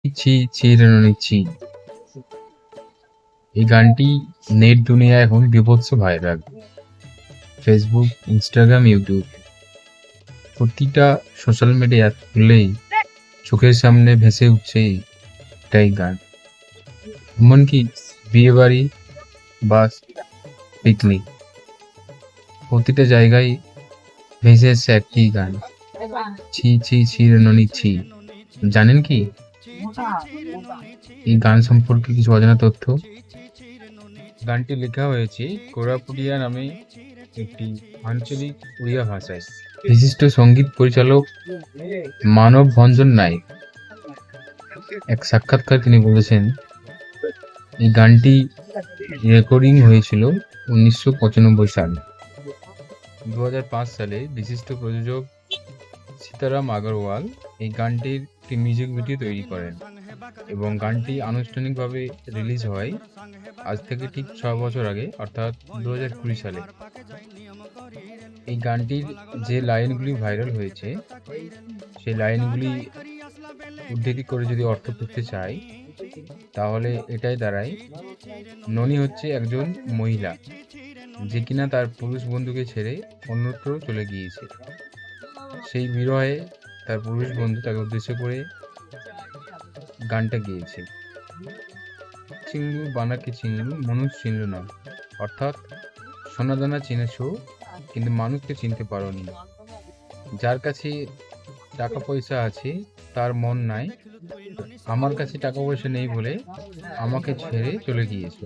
ছি ছি রেনুনি ছি। এই গানটি নেট দুনিয়ায় এখন বীভৎস ভাইরাল। ফেসবুক, ইনস্টাগ্রাম, ইউটিউব প্রতিটা সোশ্যাল মিডিয়া খুললেই চোখের সামনে ভেসে উঠছে এটাই গান। এমনকি বিয়েবাড়ি বা পিকনিক প্রতিটা জায়গায় ভেসে এসছে একই গান, ছি ছি ছি রেনুনি ছি। জানেন কি এই গান সম্পর্কে কিছু অজানা তথ্য? গানটি লেখা হয়েছে কোরাপুটিয়া নামে একটি আঞ্চলিক উড়িয়া ভাষায়। বিশিষ্ট সঙ্গীত পরিচালক মানব ভঞ্জন নায়েক এক সাক্ষাৎকার তিনি বলেছেন, এই গানটি রেকর্ডিং হয়েছিল 1995 সালে। 2005 সালে বিশিষ্ট প্রযোজক সীতারাম আগরওয়াল এই গানটির একটি মিউজিক ভিডিও তৈরি করেন এবং গানটি আনুষ্ঠানিকভাবে রিলিজ হয় আজ থেকে ঠিক 6 বছর আগে, অর্থাৎ 2020 সালে। এই গানটির যে লাইনগুলি ভাইরাল হয়েছে সেই লাইনগুলি উদ্ধৃতি করে যদি অর্থ করতে চাই তাহলে এটাই দাঁড়ায়, ননি হচ্ছে একজন মহিলা যে কিনা তার পুরুষ বন্ধুকে ছেড়ে অন্যত্র চলে গিয়েছে। সেই বিরহে তার পুরুষ বন্ধু তাকে উদ্দেশ্য করে গানটা গেয়েছে। চিংলু বানাকে চিংলু মানুষ চিনল না, অর্থাৎ সোনাদানা চিনেছো কিন্তু মানুষকে চিনতে পারোনি। যার কাছে টাকা পয়সা আছে তার মন নাই, আমার কাছে টাকা পয়সা নেই বলে আমাকে ছেড়ে চলে গিয়েছো।